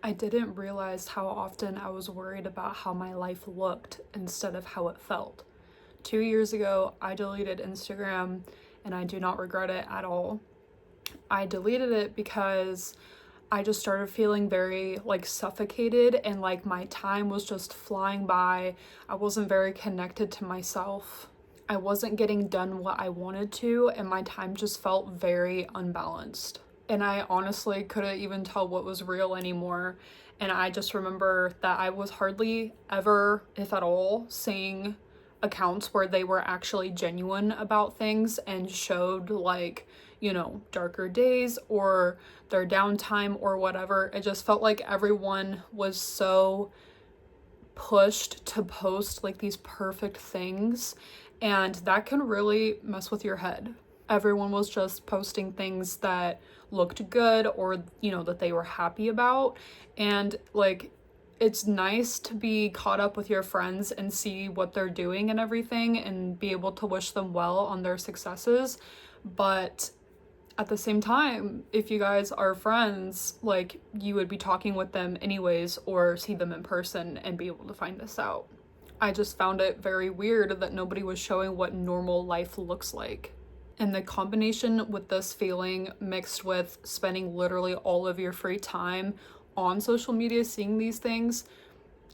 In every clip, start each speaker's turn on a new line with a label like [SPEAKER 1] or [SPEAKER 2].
[SPEAKER 1] I didn't realize how often I was worried about how my life looked instead of how it felt. 2 years ago, I deleted Instagram and I do not regret it at all. I deleted it because I just started feeling very like suffocated and like my time was just flying by. I wasn't very connected to myself. I wasn't getting done what I wanted to, and my time just felt very unbalanced. And I honestly couldn't even tell what was real anymore. And I just remember that I was hardly ever, if at all, seeing accounts where they were actually genuine about things and showed like, darker days or their downtime or whatever. It just felt like everyone was so pushed to post like these perfect things, and that can really mess with your head. Everyone was just posting things that looked good or that they were happy about, and like it's nice to be caught up with your friends and see what they're doing and everything and be able to wish them well on their successes. But at the same time, if you guys are friends, like you would be talking with them anyways or see them in person and be able to find this out. I just found it very weird that nobody was showing what normal life looks like. And the combination with this feeling mixed with spending literally all of your free time on social media seeing these things,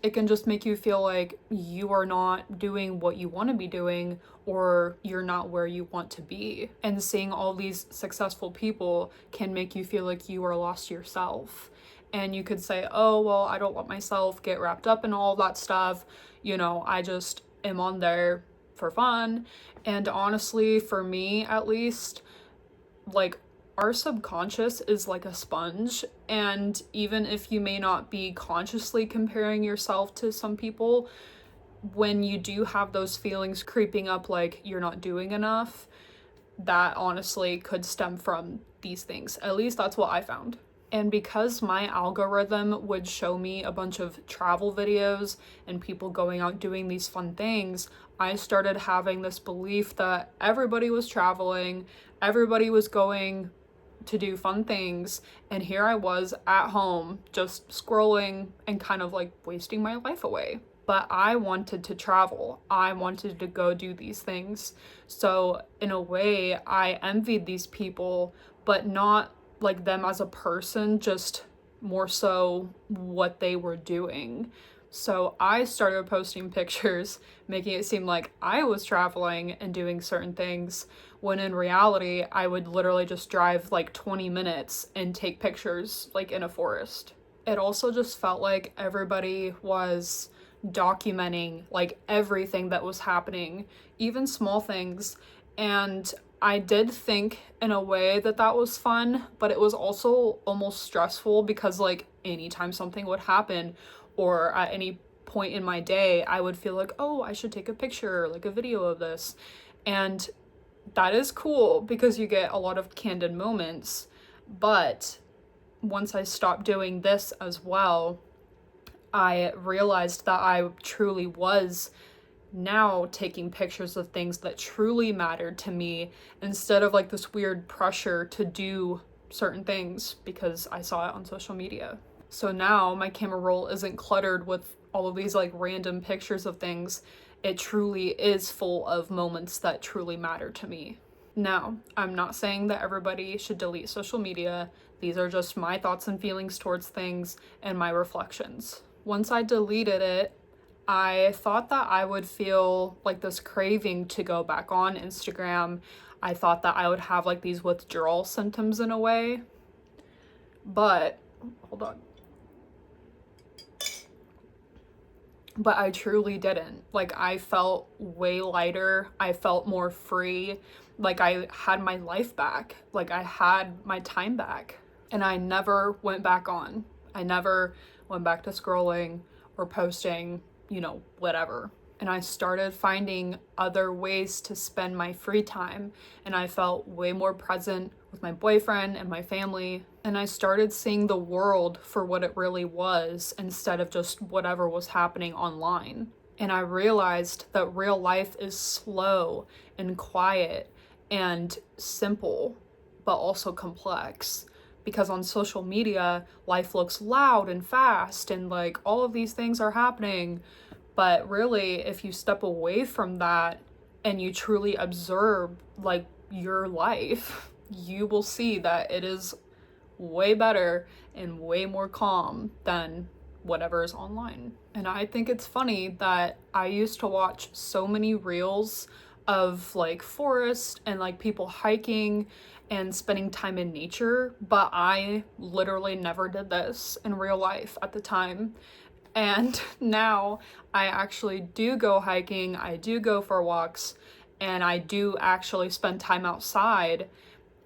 [SPEAKER 1] it can just make you feel like you are not doing what you want to be doing or you're not where you want to be. And seeing all these successful people can make you feel like you are lost yourself. And you could say, oh, well, I don't let myself get wrapped up in all that stuff. I just am on there for fun. And honestly, for me at least, like our subconscious is like a sponge, and even if you may not be consciously comparing yourself to some people, when you do have those feelings creeping up like you're not doing enough, that honestly could stem from these things. At least that's what I found. And because my algorithm would show me a bunch of travel videos and people going out doing these fun things, I started having this belief that everybody was traveling, everybody was going to do fun things, and here I was at home just scrolling and kind of like wasting my life away. But I wanted to travel. I wanted to go do these things. So in a way, I envied these people, but not like them as a person, just more so what they were doing. So I started posting pictures, making it seem like I was traveling and doing certain things, when in reality, I would literally just drive like 20 minutes and take pictures like in a forest. It also just felt like everybody was documenting like everything that was happening, even small things. And I did think in a way that that was fun, but it was also almost stressful because like anytime something would happen or at any point in my day, I would feel like, oh, I should take a picture, like a video of this. And that is cool because you get a lot of candid moments. But once I stopped doing this as well, I realized that I truly was now taking pictures of things that truly mattered to me instead of like this weird pressure to do certain things because I saw it on social media. So now my camera roll isn't cluttered with all of these like random pictures of things. It truly is full of moments that truly matter to me. Now, I'm not saying that everybody should delete social media. These are just my thoughts and feelings towards things and my reflections. Once I deleted it, I thought that I would feel like this craving to go back on Instagram. I thought that I would have like these withdrawal symptoms in a way. But, hold on. But I truly didn't. Like, I felt way lighter. I felt more free. Like, I had my life back. Like, I had my time back. And I never went back on. I never went back to scrolling or posting, whatever. And I started finding other ways to spend my free time. And I felt way more present with my boyfriend and my family. And I started seeing the world for what it really was instead of just whatever was happening online. And I realized that real life is slow and quiet and simple, but also complex. because on social media, life looks loud and fast and like all of these things are happening. But really, if you step away from that and you truly observe like your life, you will see that it is way better and way more calm than whatever is online. And I think it's funny that I used to watch so many reels of like forest and like people hiking and spending time in nature, but I literally never did this in real life at the time. And now I actually do go hiking, I do go for walks, and I do actually spend time outside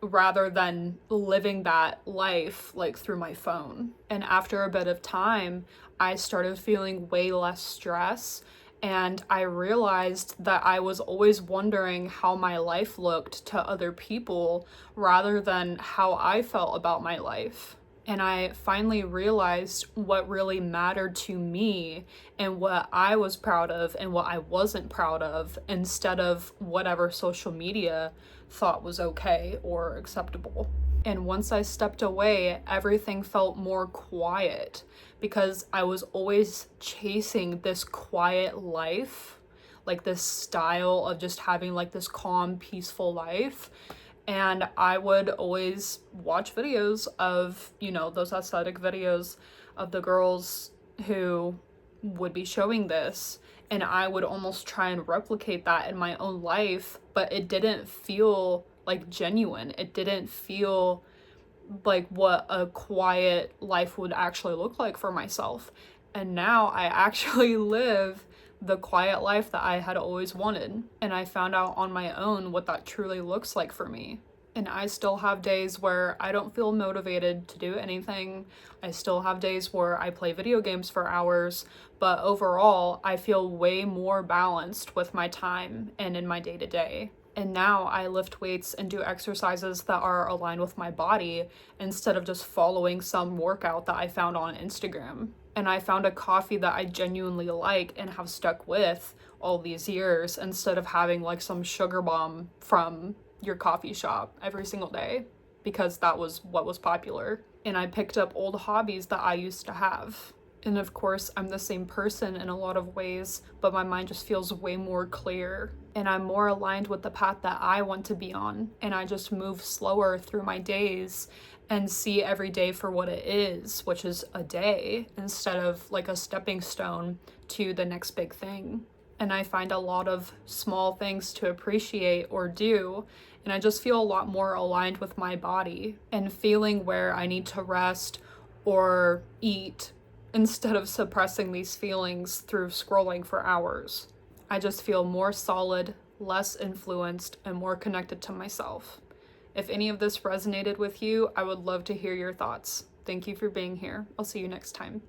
[SPEAKER 1] rather than living that life like through my phone. And after a bit of time, I started feeling way less stress, and I realized that I was always wondering how my life looked to other people rather than how I felt about my life. And I finally realized what really mattered to me and what I was proud of and what I wasn't proud of, instead of whatever social media thought was okay or acceptable. And once I stepped away, everything felt more quiet because I was always chasing this quiet life, like this style of just having like this calm, peaceful life. And I would always watch videos of, you know, those aesthetic videos of the girls who would be showing this. And I would almost try and replicate that in my own life, but it didn't feel like genuine. It didn't feel like what a quiet life would actually look like for myself. And now I actually live the quiet life that I had always wanted. And I found out on my own what that truly looks like for me. And I still have days where I don't feel motivated to do anything. I still have days where I play video games for hours. But overall, I feel way more balanced with my time and in my day-to-day. And now I lift weights and do exercises that are aligned with my body instead of just following some workout that I found on Instagram. And I found a coffee that I genuinely like and have stuck with all these years, instead of having like some sugar bomb from your coffee shop every single day, because that was what was popular. And I picked up old hobbies that I used to have. And of course, I'm the same person in a lot of ways, but my mind just feels way more clear. And I'm more aligned with the path that I want to be on. And I just move slower through my days and see every day for what it is, which is a day, instead of like a stepping stone to the next big thing. And I find a lot of small things to appreciate or do, and I just feel a lot more aligned with my body and feeling where I need to rest or eat, instead of suppressing these feelings through scrolling for hours. I just feel more solid, less influenced, and more connected to myself. If any of this resonated with you, I would love to hear your thoughts. Thank you for being here. I'll see you next time.